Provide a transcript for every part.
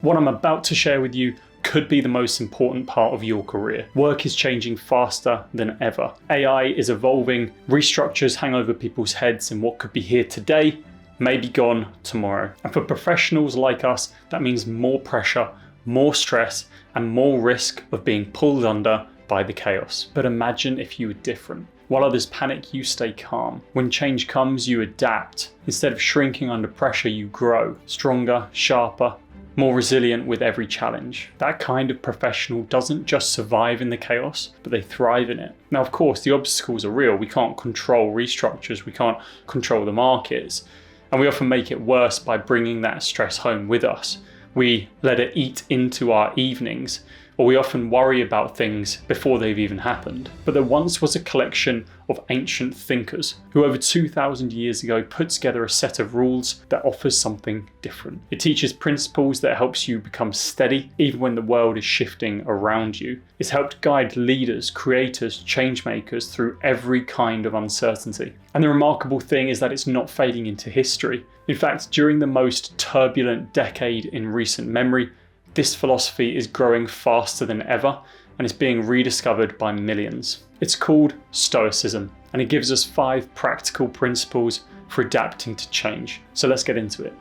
What I'm about to share with you could be the most important part of your career. Work is changing faster than ever. AI is evolving, restructures hang over people's heads, and what could be here today may be gone tomorrow. And for professionals like us, that means more pressure, more stress, and more risk of being pulled under by the chaos. But imagine if you were different. While others panic, you stay calm. When change comes, you adapt. Instead of shrinking under pressure, you grow, stronger, sharper, more resilient with every challenge. That kind of professional doesn't just survive in the chaos, but they thrive in it. Now, of course, the obstacles are real. We can't control restructures, we can't control the markets, and we often make it worse by bringing that stress home with us. We let it eat into our evenings, or we often worry about things before they've even happened. But there once was a collection of ancient thinkers who over 2,000 years ago put together a set of rules that offers something different. It teaches principles that helps you become steady even when the world is shifting around you. It's helped guide leaders, creators, change makers through every kind of uncertainty. And the remarkable thing is that it's not fading into history. In fact, during the most turbulent decade in recent memory, this philosophy is growing faster than ever and is being rediscovered by millions. It's called Stoicism, and it gives us 5 practical principles for adapting to change. So let's get into it.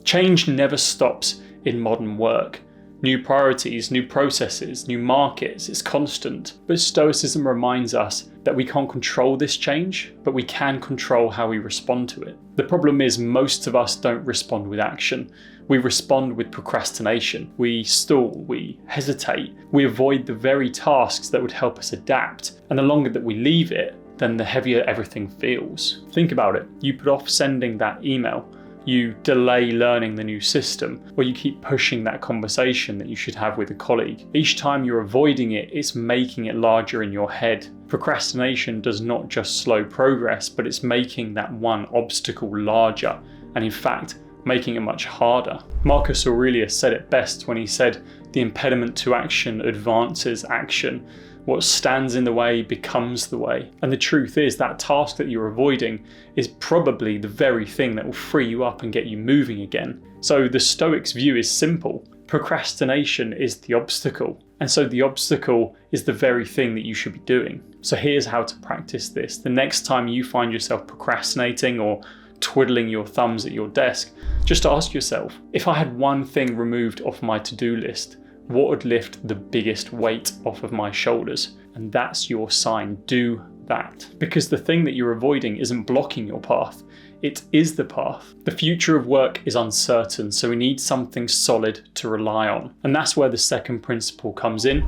Change never stops in modern work. New priorities, new processes, new markets, it's constant. But Stoicism reminds us that we can't control this change, but we can control how we respond to it. The problem is most of us don't respond with action. We respond with procrastination. We stall, we hesitate, we avoid the very tasks that would help us adapt. And the longer that we leave it, then the heavier everything feels. Think about it. You put off sending that email, you delay learning the new system, or you keep pushing that conversation that you should have with a colleague. Each time you're avoiding it, it's making it larger in your head. Procrastination does not just slow progress, but it's making that one obstacle larger, and in fact, making it much harder. Marcus Aurelius said it best when he said, "The impediment to action advances action. What stands in the way becomes the way." And the truth is that task that you're avoiding is probably the very thing that will free you up and get you moving again. So the Stoics' view is simple. Procrastination is the obstacle. And so the obstacle is the very thing that you should be doing. So here's how to practice this. The next time you find yourself procrastinating or twiddling your thumbs at your desk, just ask yourself, if I had one thing removed off my to-do list, what would lift the biggest weight off of my shoulders? And that's your sign. Do that. Because the thing that you're avoiding isn't blocking your path. It is the path. The future of work is uncertain, so we need something solid to rely on. And that's where the second principle comes in.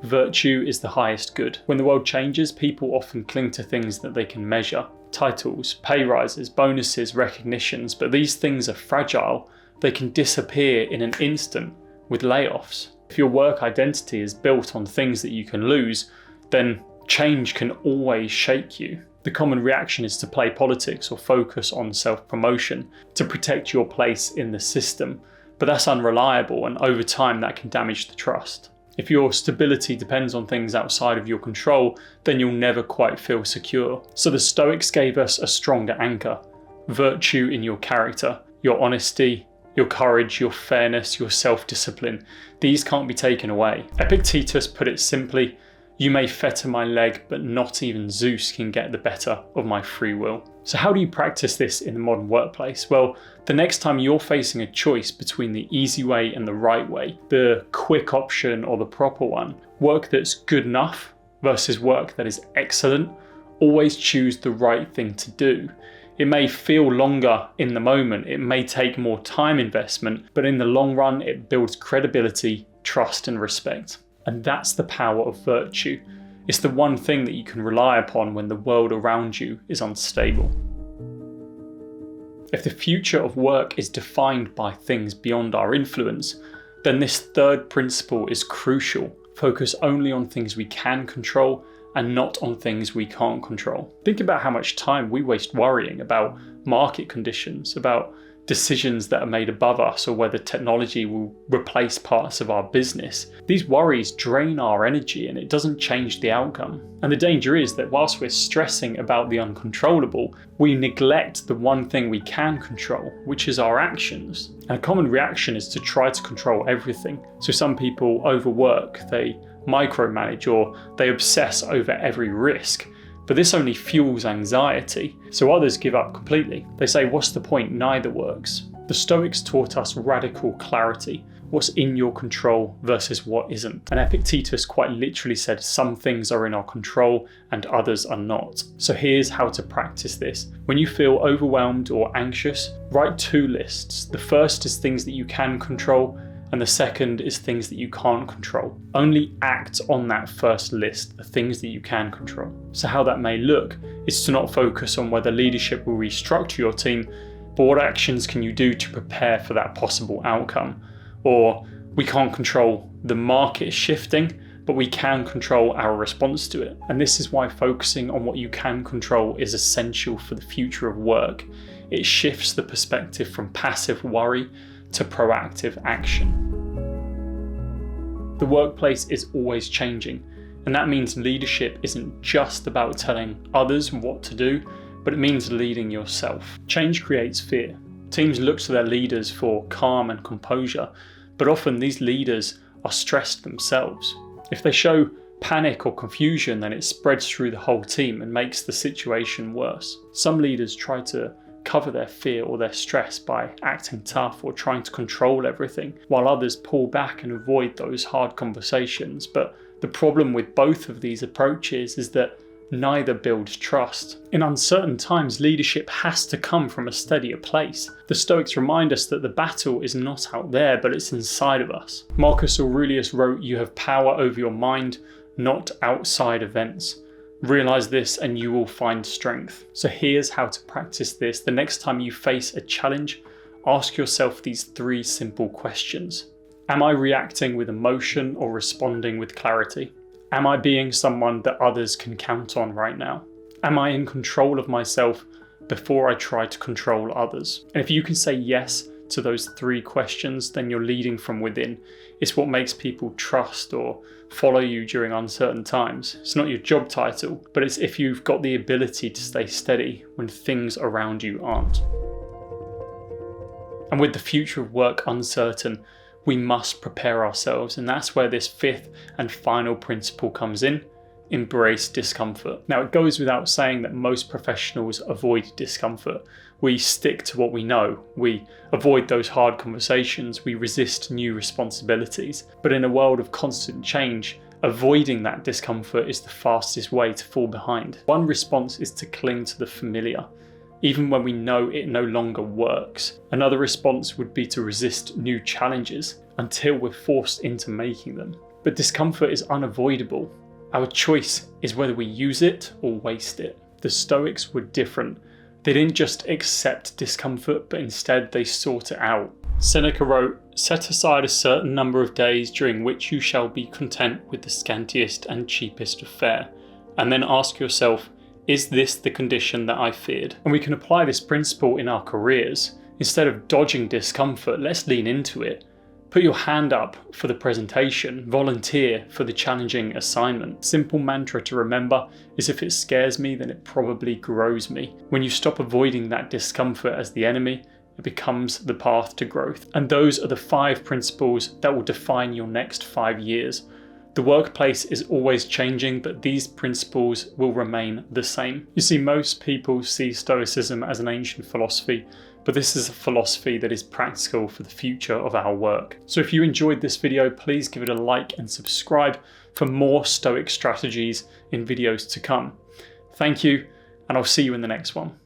Virtue is the highest good. When the world changes, people often cling to things that they can measure. Titles, pay rises, bonuses, recognitions, but these things are fragile. They can disappear in an instant with layoffs. If your work identity is built on things that you can lose, then change can always shake you. The common reaction is to play politics or focus on self-promotion to protect your place in the system, but that's unreliable, and over time that can damage the trust. If your stability depends on things outside of your control, then you'll never quite feel secure. So the Stoics gave us a stronger anchor: virtue in your character, your honesty, your courage, your fairness, your self-discipline. These can't be taken away. Epictetus put it simply, "You may fetter my leg, but not even Zeus can get the better of my free will." So how do you practice this in the modern workplace? Well, the next time you're facing a choice between the easy way and the right way, the quick option or the proper one, work that's good enough versus work that is excellent, always choose the right thing to do. It may feel longer in the moment, it may take more time investment, but in the long run, it builds credibility, trust, and respect. And that's the power of virtue. It's the one thing that you can rely upon when the world around you is unstable. If the future of work is defined by things beyond our influence, then this third principle is crucial. Focus only on things we can control and not on things we can't control. Think about how much time we waste worrying about market conditions, about decisions that are made above us or whether technology will replace parts of our business. These worries drain our energy and it doesn't change the outcome. And the danger is that whilst we're stressing about the uncontrollable, we neglect the one thing we can control, which is our actions. And a common reaction is to try to control everything. So some people overwork, they micromanage, or they obsess over every risk. But this only fuels anxiety, so others give up completely. They say, what's the point? Neither works. The Stoics taught us radical clarity, what's in your control versus what isn't. And Epictetus quite literally said some things are in our control and others are not. So here's how to practice this. When you feel overwhelmed or anxious, write 2 lists. The first is things that you can control, and the second is things that you can't control. Only act on that first list, the things that you can control. So how that may look is to not focus on whether leadership will restructure your team, but what actions can you do to prepare for that possible outcome? Or we can't control the market shifting, but we can control our response to it. And this is why focusing on what you can control is essential for the future of work. It shifts the perspective from passive worry to proactive action. The workplace is always changing, and that means leadership isn't just about telling others what to do, but it means leading yourself. Change creates fear. Teams look to their leaders for calm and composure, but often these leaders are stressed themselves. If they show panic or confusion, then it spreads through the whole team and makes the situation worse. Some leaders try to cover their fear or their stress by acting tough or trying to control everything, while others pull back and avoid those hard conversations. But the problem with both of these approaches is that neither builds trust. In uncertain times, leadership has to come from a steadier place. The Stoics remind us that the battle is not out there, but it's inside of us. Marcus Aurelius wrote, "You have power over your mind, not outside events. Realize this and you will find strength." So here's how to practice this. The next time you face a challenge, ask yourself these 3 simple questions. Am I reacting with emotion or responding with clarity? Am I being someone that others can count on right now? Am I in control of myself before I try to control others? And if you can say yes to those 3 questions, then you're leading from within. It's what makes people trust or follow you during uncertain times. It's not your job title, but it's if you've got the ability to stay steady when things around you aren't. And with the future of work uncertain, we must prepare ourselves, and that's where this 5th and final principle comes in. Embrace discomfort. Now, it goes without saying that most professionals avoid discomfort. We stick to what we know. We avoid those hard conversations. We resist new responsibilities. But in a world of constant change, avoiding that discomfort is the fastest way to fall behind. One response is to cling to the familiar, even when we know it no longer works. Another response would be to resist new challenges until we're forced into making them. But discomfort is unavoidable. Our choice is whether we use it or waste it. The Stoics were different. They didn't just accept discomfort, but instead they sought it out. Seneca wrote, "Set aside a certain number of days during which you shall be content with the scantiest and cheapest of fare, and then ask yourself, is this the condition that I feared?" And we can apply this principle in our careers. Instead of dodging discomfort, let's lean into it. Put your hand up for the presentation, volunteer for the challenging assignment. Simple mantra to remember is if it scares me, then it probably grows me. When you stop avoiding that discomfort as the enemy, it becomes the path to growth. And those are the 5 principles that will define your next 5 years. The workplace is always changing, but these principles will remain the same. You see, most people see Stoicism as an ancient philosophy, but this is a philosophy that is practical for the future of our work. So if you enjoyed this video, please give it a like and subscribe for more Stoic strategies in videos to come. Thank you, and I'll see you in the next one.